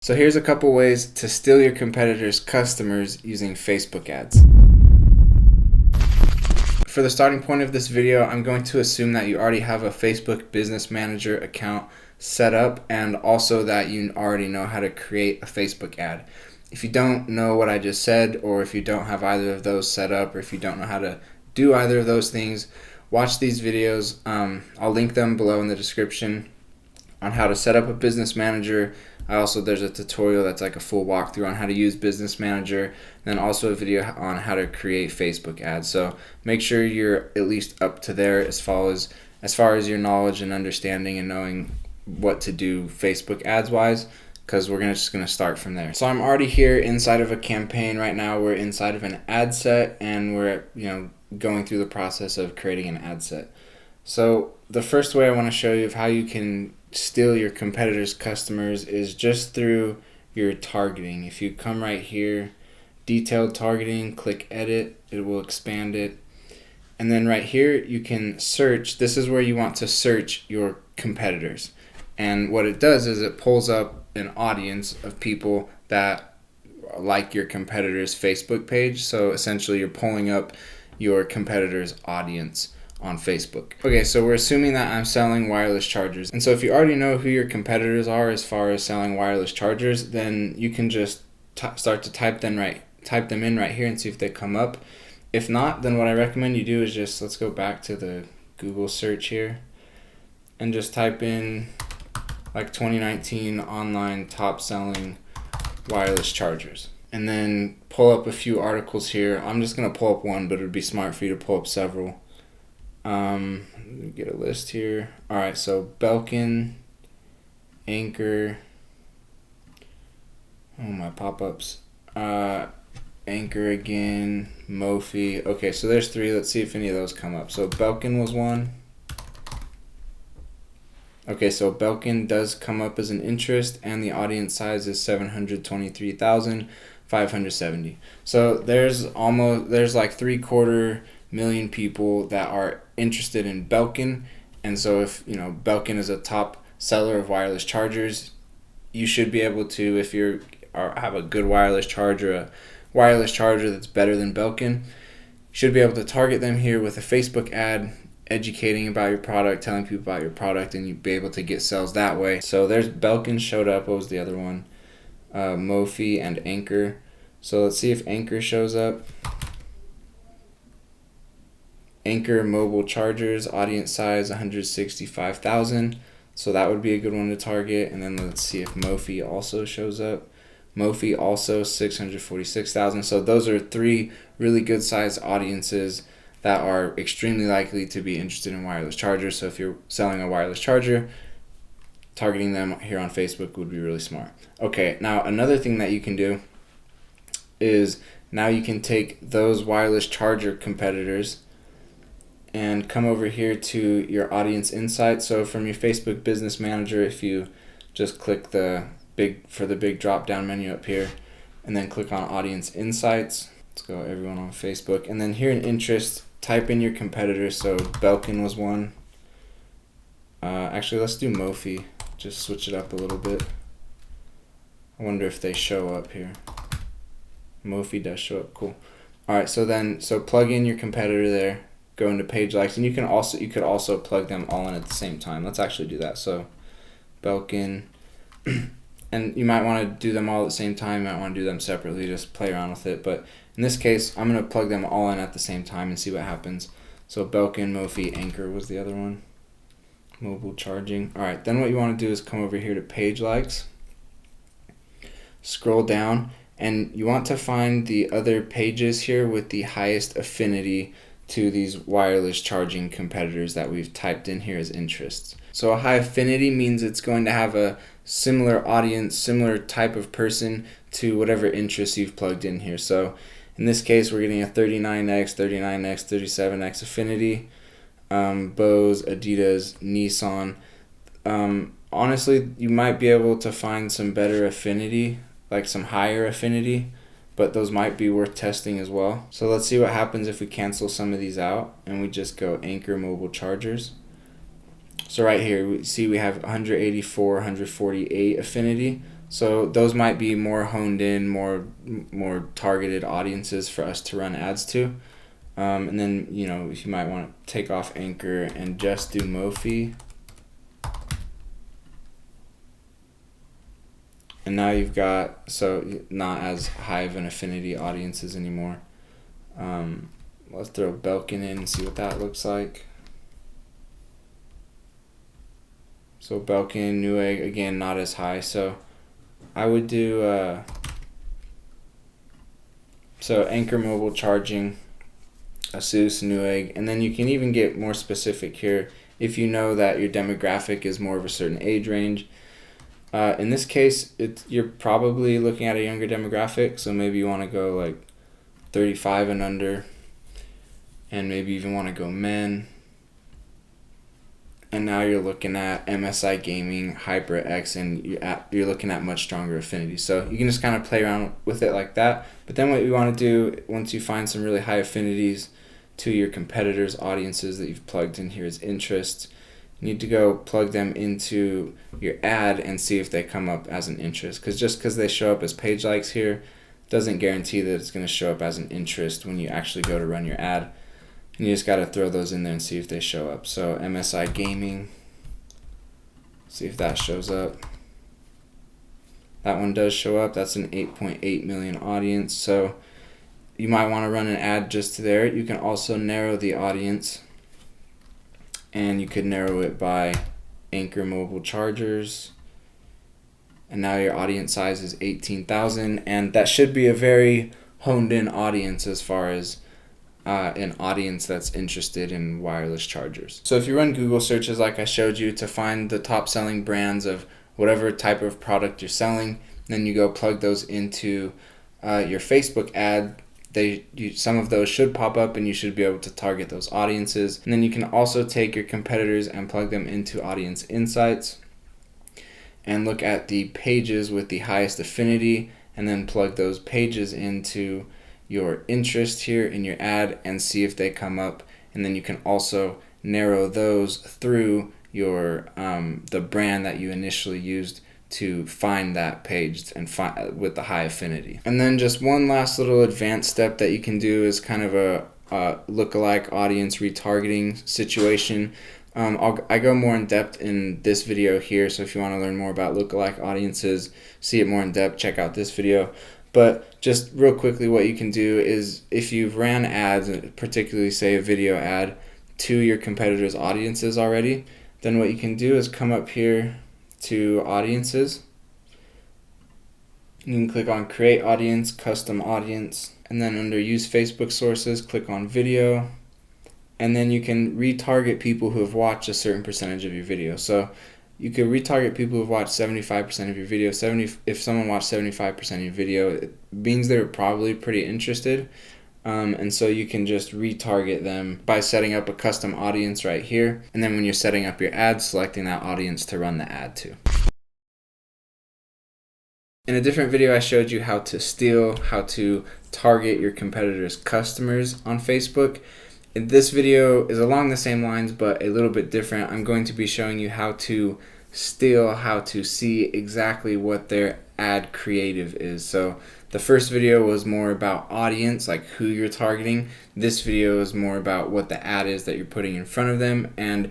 So here's a couple ways to steal your competitors' customers using Facebook ads. For the starting point of this video, I'm going to assume that you already have a Facebook Business Manager account set up and also that you already know how to create a Facebook ad. If you don't know what I just said, or if you don't have either of those set up, or if you don't know how to do either of those things, watch these videos. I'll link them below in the description on how to set up a Business Manager. There's a tutorial that's like a full walkthrough on how to use Business Manager, and then also a video on how to create Facebook ads. So make sure you're at least up to there as far as your knowledge and understanding and knowing what to do Facebook ads wise, because we're just gonna start from there. So I'm already here inside of a campaign right now. We're inside of an ad set, and we're going through the process of creating an ad set. So the first way I want to show you of how you can steal your competitors' customers is just through your targeting. If you come right here, detailed targeting, click edit, it will expand it. And then right here you can search. This is where you want to search your competitors. And what it does is it pulls up an audience of people that like your competitor's Facebook page. So essentially you're pulling up your competitor's audience on Facebook. Okay, so we're assuming that I'm selling wireless chargers. And so if you already know who your competitors are as far as selling wireless chargers, then you can just start to type them in right here and see if they come up. If not, then what I recommend you do is let's go back to the Google search here and just type in like 2019 online top selling wireless chargers. And then pull up a few articles here. I'm just gonna pull up one, but it would be smart for you to pull up several. Let me get a list here. Alright, so Belkin, Anchor, my pop-ups, Anchor again, Mophie. Okay, so there's three. Let's see if any of those come up. So Belkin was one. Okay, so Belkin does come up as an interest, and the audience size is 723,570. So there's like 3/4 million people that are interested in Belkin. And so if Belkin is a top seller of wireless chargers, you should be able to, if you have a good wireless charger that's better than Belkin, you should be able to target them here with a Facebook ad, educating about your product, telling people about your product, and you'd be able to get sales that way. So there's Belkin showed up. What was the other one? Mophie and Anchor. So let's see if Anchor shows up. Anchor mobile chargers, audience size 165,000. So that would be a good one to target. And then let's see if Mophie also shows up. Mophie also 646,000. So those are three really good sized audiences that are extremely likely to be interested in wireless chargers. So if you're selling a wireless charger, targeting them here on Facebook would be really smart. Okay, now another thing that you can do is now you can take those wireless charger competitors and come over here to your audience insights. So from your Facebook Business Manager, if you just click the big drop down menu up here and then click on audience insights, let's go everyone on Facebook, and then here in interest, type in your competitors. So Belkin was one. Actually, let's do Mophie. Just switch it up a little bit. I wonder if they show up here. Mophie does show up. Cool. All right. So plug in your competitor there. Go into page likes, and you could also plug them all in at the same time. Let's actually do that. So Belkin, and you might want to do them all at the same time. You might want to do them separately. Just play around with it. But in this case, I'm going to plug them all in at the same time and see what happens. So Belkin, Mophie, Anchor was the other one. Mobile charging. All right, then what you want to do is come over here to page likes. Scroll down, and you want to find the other pages here with the highest affinity to these wireless charging competitors that we've typed in here as interests. So a high affinity means it's going to have a similar audience, similar type of person to whatever interests you've plugged in here. So in this case, we're getting a 39x, 39x, 37x affinity. Bose, Adidas, Nissan. Honestly, you might be able to find some better affinity, like some higher affinity, but those might be worth testing as well. So let's see what happens if we cancel some of these out and we just go Anchor mobile chargers. So right here, we see we have 184, 148 affinity. So those might be more honed in, more targeted audiences for us to run ads to. And then, you know, you might want to take off Anchor and just do Mophie. And now you've got, so not as high of an affinity audiences anymore. Let's throw Belkin in and see what that looks like. So Belkin, Newegg, again, not as high. So I would do, so Anchor Mobile Charging, Asus, Newegg, and then you can even get more specific here if you know that your demographic is more of a certain age range. In this case, you're probably looking at a younger demographic, so maybe you want to go like 35 and under, and maybe even want to go men. And now you're looking at MSI Gaming, HyperX, and you're looking at much stronger affinity. So you can just kind of play around with it like that. But then what you want to do, once you find some really high affinities to your competitors' audiences that you've plugged in here as interest, you need to go plug them into your ad and see if they come up as an interest. Because just because they show up as page likes here doesn't guarantee that it's going to show up as an interest when you actually go to run your ad. And you just got to throw those in there and see if they show up. So MSI Gaming, see if that shows up. That one does show up. That's an 8.8 million audience. So you might want to run an ad just there. You can also narrow the audience, and you could narrow it by Anchor Mobile Chargers. And now your audience size is 18,000, and that should be a very honed in audience as far as an audience that's interested in wireless chargers. So if you run Google searches like I showed you to find the top selling brands of whatever type of product you're selling, then you go plug those into your Facebook ad. Some of those should pop up, and you should be able to target those audiences. And then you can also take your competitors and plug them into Audience Insights and look at the pages with the highest affinity, and then plug those pages into your interest here in your ad and see if they come up. And then you can also narrow those through your the brand that you initially used to find that page and with the high affinity. And then just one last little advanced step that you can do is kind of a lookalike audience retargeting situation. I go more in depth in this video here, so if you want to learn more about lookalike audiences, see it more in depth, check out this video. But just real quickly, what you can do is if you've ran ads, particularly say a video ad, to your competitors' audiences already, then what you can do is come up here to audiences. You can click on create audience, custom audience, and then under use Facebook sources, click on video, and then you can retarget people who have watched a certain percentage of your video. So you could retarget people who've watched 75% of your video. If someone watched 75% of your video, it means they're probably pretty interested. And so you can just retarget them by setting up a custom audience right here. And then when you're setting up your ad, selecting that audience to run the ad to. In a different video, I showed you how to target your competitors' customers on Facebook. This video is along the same lines, but a little bit different. I'm going to be showing you how to see exactly what their ad creative is. So the first video was more about audience, like who you're targeting. This video is more about what the ad is that you're putting in front of them, and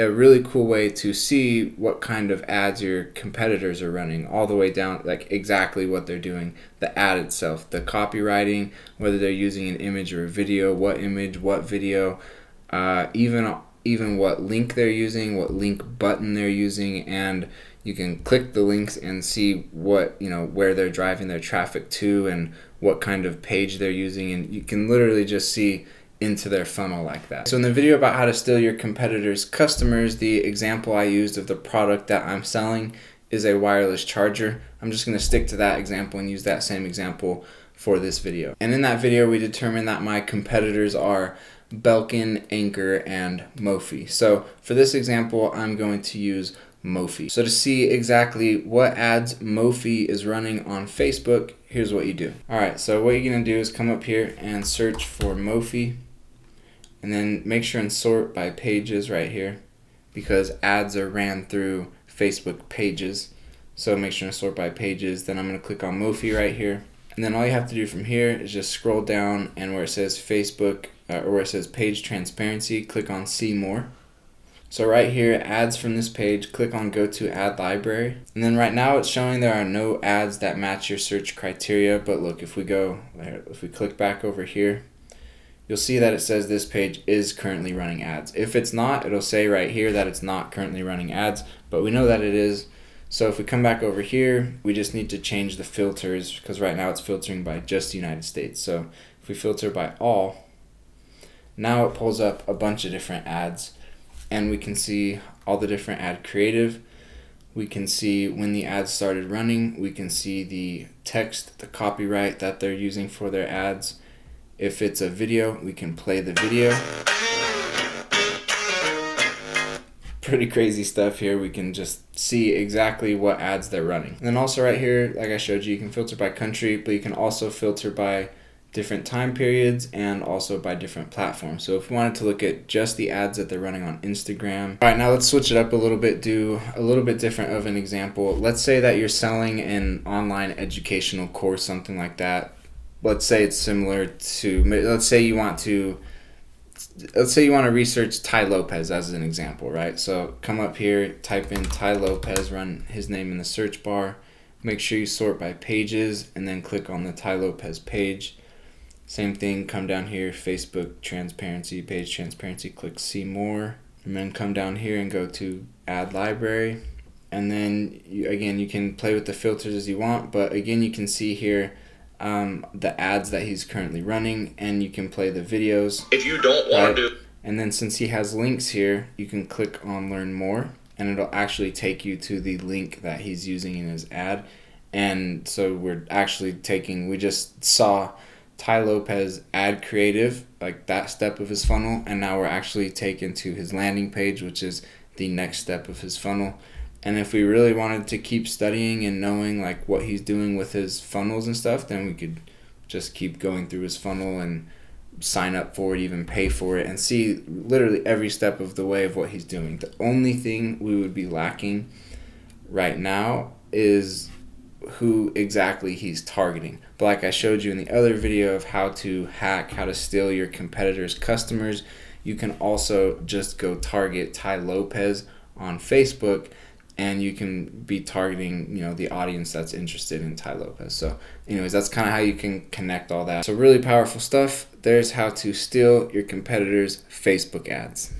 a really cool way to see what kind of ads your competitors are running, all the way down, like exactly what they're doing, the ad itself, the copywriting, whether they're using an image or a video, what image, what video, even what link they're using, what link button they're using, and you can click the links and see what, where they're driving their traffic to and what kind of page they're using, and you can literally just see into their funnel like that. So in the video about how to steal your competitors' customers, the example I used of the product that I'm selling is a wireless charger. I'm just going to stick to that example and use that same example for this video. And in that video, we determined that my competitors are Belkin, Anchor, and Mophie. So for this example, I'm going to use Mophie. So to see exactly what ads Mophie is running on Facebook, here's what you do. Alright, so what you're going to do is come up here and search for Mophie, and then make sure and sort by pages right here, because ads are ran through Facebook pages. So make sure to sort by pages. Then I'm going to click on Mophie right here. And then all you have to do from here is just scroll down, and where it says Facebook, or where it says page transparency, click on see more. So right here, ads from this page, click on go to ad library. And then right now it's showing there are no ads that match your search criteria. But look, if we click back over here, you'll see that it says this page is currently running ads. If it's not, it'll say right here that it's not currently running ads, but we know that it is. So if we come back over here, we just need to change the filters, because right now it's filtering by just the United States. So if we filter by all, now it pulls up a bunch of different ads, and we can see all the different ad creative. We can see when the ads started running. We can see the text, the copyright that they're using for their ads. If it's a video, we can play the video. Pretty crazy stuff here. We can just see exactly what ads they're running. And then also right here, like I showed you, you can filter by country, but you can also filter by different time periods and also by different platforms. So if we wanted to look at just the ads that they're running on Instagram. All right, now let's switch it up a little bit, do a little bit different of an example. Let's say that you're selling an online educational course, something like that. Let's say it's similar to, let's say you want to research Tai Lopez as an example, right? So come up here, type in Tai Lopez, run his name in the search bar. Make sure you sort by pages, and then click on the Tai Lopez page. Same thing, come down here, Facebook transparency, page transparency, click see more, and then come down here and go to ad library. And then you can play with the filters as you want, but again, you can see here the ads that he's currently running, and you can play the videos if you don't want to do. And then since he has links here, you can click on learn more, and it'll actually take you to the link that he's using in his ad. And so we just saw Tai Lopez ad creative, like that step of his funnel, and now we're actually taken to his landing page, which is the next step of his funnel. And if we really wanted to keep studying and knowing like what he's doing with his funnels and stuff, then we could just keep going through his funnel and sign up for it, even pay for it, and see literally every step of the way of what he's doing. The only thing we would be lacking right now is who exactly he's targeting. But like I showed you in the other video of how to steal your competitors' customers, you can also just go target Tai Lopez on Facebook, and you can be targeting, the audience that's interested in Tai Lopez. So anyways, that's kind of how you can connect all that. So really powerful stuff. There's how to steal your competitors' Facebook ads.